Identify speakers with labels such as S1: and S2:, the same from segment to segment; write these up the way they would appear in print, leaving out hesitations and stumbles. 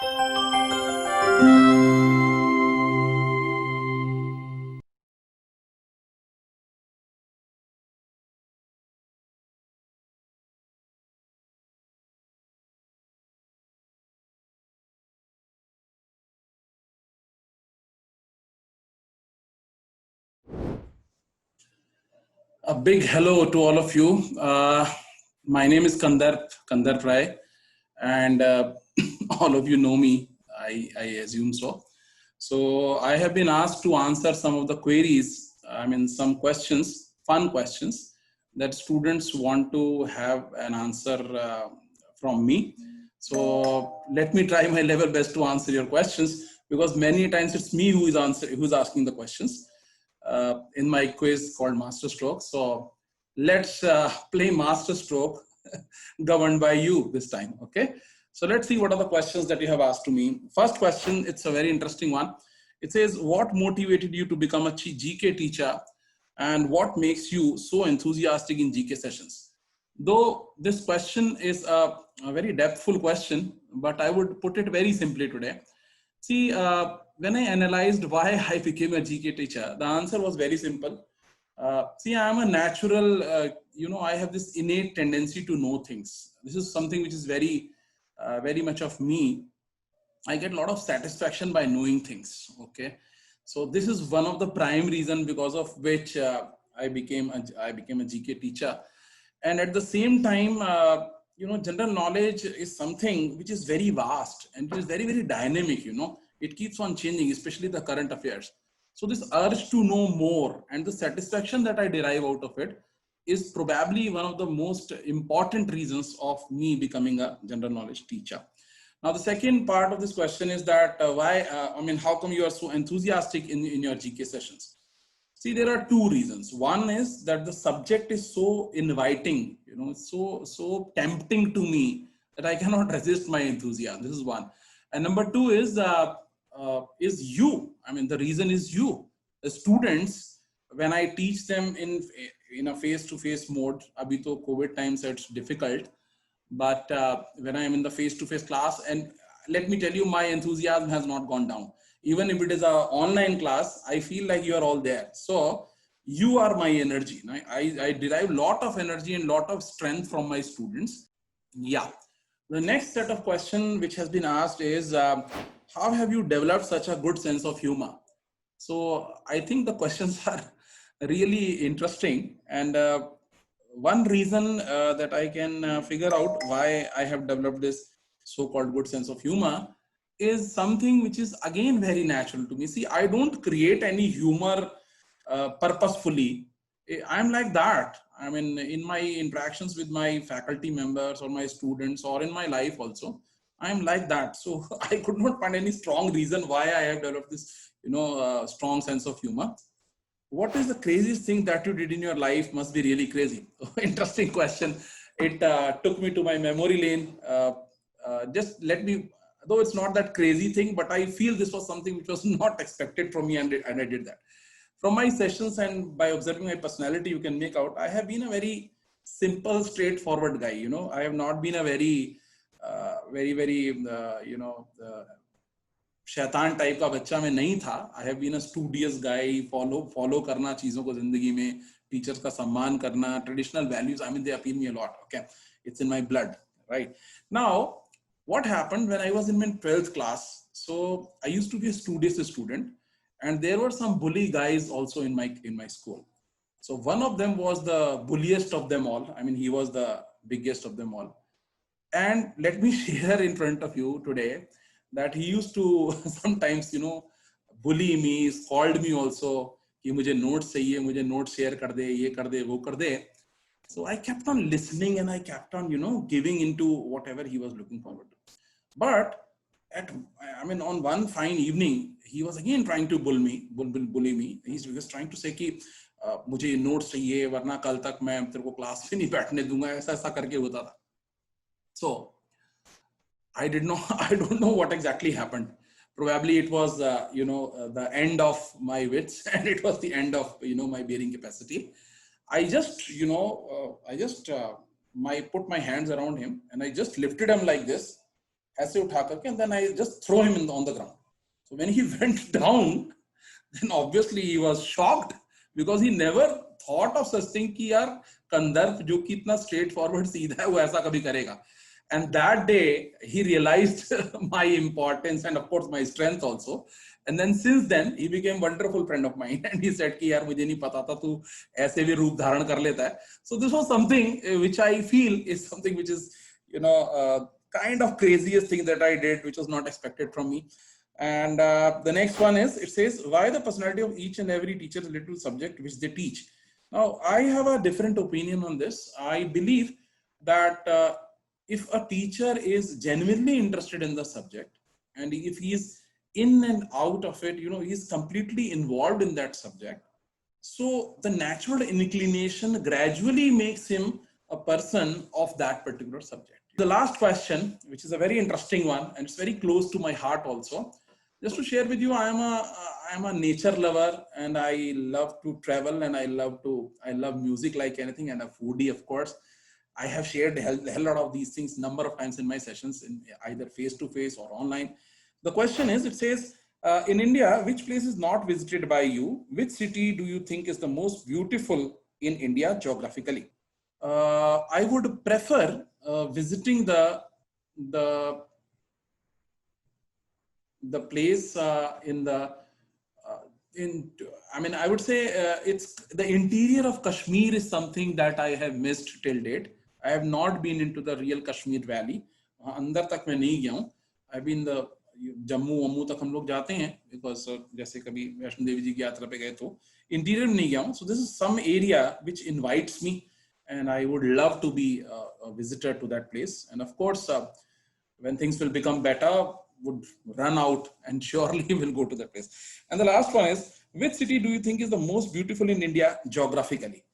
S1: A big hello to all of you. My name is Kandarp Rai, and all of you know me, I assume so. So I have been asked to answer some of the queries, some questions, fun questions that students want to have an answer from me. So let me try my level best to answer your questions, because many times it's me who's asking the questions in my quiz called Master Stroke. So let's play Master Stroke governed by you this time. Okay. So let's see what are the questions that you have asked to me. First question, it's a very interesting one. It says, what motivated you to become a GK teacher, and what makes you so enthusiastic in GK sessions? Though this question is a very depthful question, but I would put it very simply today. See, when I analyzed why I became a GK teacher, the answer was very simple. See, I am a natural, I have this innate tendency to know things. This is something which is very much of me. I get a lot of satisfaction by knowing things. Okay. So this is one of the prime reason because of which I became a GK teacher. And at the same time, general knowledge is something which is very vast and it is very dynamic. It keeps on changing, especially the current affairs. So this urge to know more and the satisfaction that I derive out of it is probably one of the most important reasons of me becoming a general knowledge teacher. Now, the second part of this question is that how come you are so enthusiastic in your GK sessions? See, there are two reasons. One is that the subject is so inviting, so tempting to me that I cannot resist my enthusiasm. This is one. And number two is you. I mean, the reason is you. The students, when I teach them in a face-to-face mode, abhi to COVID times, so it's difficult. But when I am in the face-to-face class, and let me tell you, my enthusiasm has not gone down. Even if it is an online class, I feel like you are all there. So you are my energy. I derive a lot of energy and lot of strength from my students. Yeah. The next set of questions which has been asked is, how have you developed such a good sense of humor? So I think the questions are really interesting. And one reason that I can figure out why I have developed this so-called good sense of humor is something which is again very natural to me. See, I don't create any humor purposefully. I'm like that. I mean, in my interactions with my faculty members or my students or in my life also, I'm like that. So I could not find any strong reason why I have developed this, strong sense of humor. What is the craziest thing that you did in your life? Must be really crazy. Interesting question. It took me to my memory lane. Just let me, though it's not that crazy thing, but I feel this was something which was not expected from me, and I did that. From my sessions and by observing my personality, you can make out I have been a very simple, straightforward guy. I have not been a very शैतान type का बच्चा मैं नहीं था. I have been a studious guy. Follow करना चीजों को जिंदगी में, टीचर्स का सम्मान करना, traditional values, I mean they appeal me a lot. Okay, it's in my blood, right? Now what happened when I was in my 12th class, so I used to be a studious student, and there were some bully guys also in my school. So one of them was the bulliest of them all. I mean, he was the biggest of them all. And let me share in front of you today that he used to sometimes, bully me, called me also कि मुझे notes चाहिए, मुझे notes share कर दे, ये कर दे, वो कर दे. So I kept on listening and I kept on, giving into whatever he was looking forward to. But on one fine evening, he was again trying to bully me. He was trying to say कि मुझे notes चाहिए, वरना कल तक मैं तेरे को class में नहीं बैठने दूंगा, ऐसा करके होता था. So I don't know what exactly happened. Probably it was, the end of my wits, and it was the end of, my bearing capacity. I just, put my hands around him and I just lifted him like this. ऐसे उठा करके, and then I just throw him on the ground. So when he went down, then obviously he was shocked because he never thought of such thing कि यार कंदर्प जो कि इतना straight forward सीधा है वो ऐसा कभी करेगा. And that day he realized my importance and of course my strength also. And then since then he became wonderful friend of mine and he said कि यार मुझे नहीं पता था तू ऐसे भी रूप धारण कर लेता है. So this was something which I feel is something which is, you know, kind of craziest thing that I did, which was not expected from me. And the next one is, it says, why the personality of each and every teacher is related to subject which they teach. Now, I have a different opinion on this. I believe that if a teacher is genuinely interested in the subject, and if he is in and out of it, you know, he's completely involved in that subject. So the natural inclination gradually makes him a person of that particular subject. The last question, which is a very interesting one, and it's very close to my heart also. Just to share with you, I am a nature lover, and I love to travel, and I love music like anything, and a foodie, of course. I have shared a hell lot of these things number of times in my sessions, in either face to face or online. The question is, it says, in India, which place is not visited by you? Which city do you think is the most beautiful in India geographically? I would prefer visiting the place I mean, I would say it's the interior of Kashmir is something that I have missed till date. I have not been into the real Kashmir Valley. अंदर तक मैं नहीं गया हूँ. I've been the Jammu वम्मू तक हम लोग जाते हैं because जैसे कभी वैष्णो देवी जी की यात्रा पे गए तो इंटीरियर में नहीं गया हूँ. So this is some area which invites me, and I would love to be a visitor to that place. And of course, when things will become better, would run out and surely will go to that place. And the last one is, which city do you think is the most beautiful in India geographically?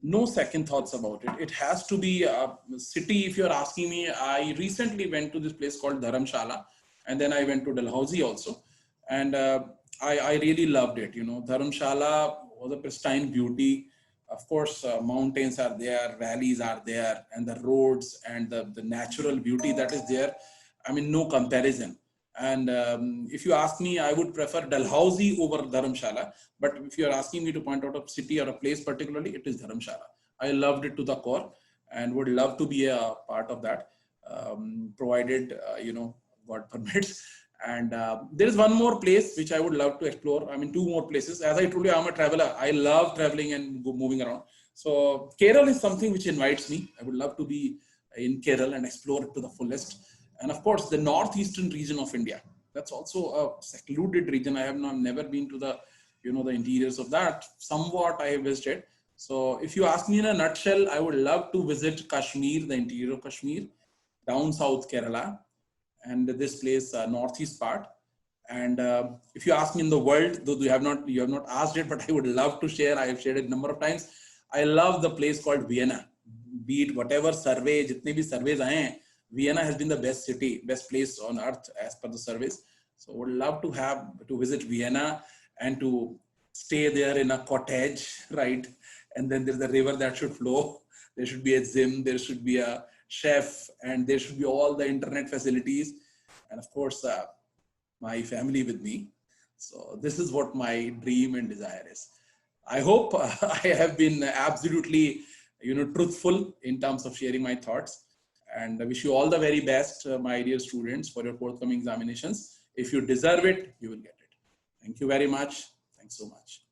S1: No second thoughts about it. It has to be a city. If you're asking me, I recently went to this place called Dharamshala, and then I went to Dalhousie also, and I really loved it. You know, Dharamshala was a pristine beauty. Of course, mountains are there, valleys are there, and the roads and the natural beauty that is there. I mean, no comparison. And if you ask me, I would prefer Dalhousie over Dharamshala. But if you're asking me to point out a city or a place particularly, it is Dharamshala. I loved it to the core and would love to be a part of that, provided, you know, God permits. And there is one more place which I would love to explore. I mean, two more places. As I told you, I'm a traveler. I love traveling and moving around. So Kerala is something which invites me. I would love to be in Kerala and explore it to the fullest. And of course, the northeastern region of India. That's also a secluded region. I have never been to the, you know, the interiors of that. Somewhat I have visited. So if you ask me in a nutshell, I would love to visit Kashmir, the interior of Kashmir, down south Kerala, and this place, northeast part. And if you ask me in the world, though you have not asked it, but I would love to share. I have shared it a number of times. I love the place called Vienna. Be it whatever survey, jitne bhi surveys aaye hain, Vienna has been the best city, best place on earth as per the surveys. So would love to visit Vienna and to stay there in a cottage, right? And then there's a river that should flow. There should be a gym, there should be a chef, and there should be all the internet facilities. And of course, my family with me. So this is what my dream and desire is. I hope I have been absolutely, you know, truthful in terms of sharing my thoughts. And I wish you all the very best, my dear students, for your forthcoming examinations. If you deserve it, you will get it. Thank you very much. Thanks so much.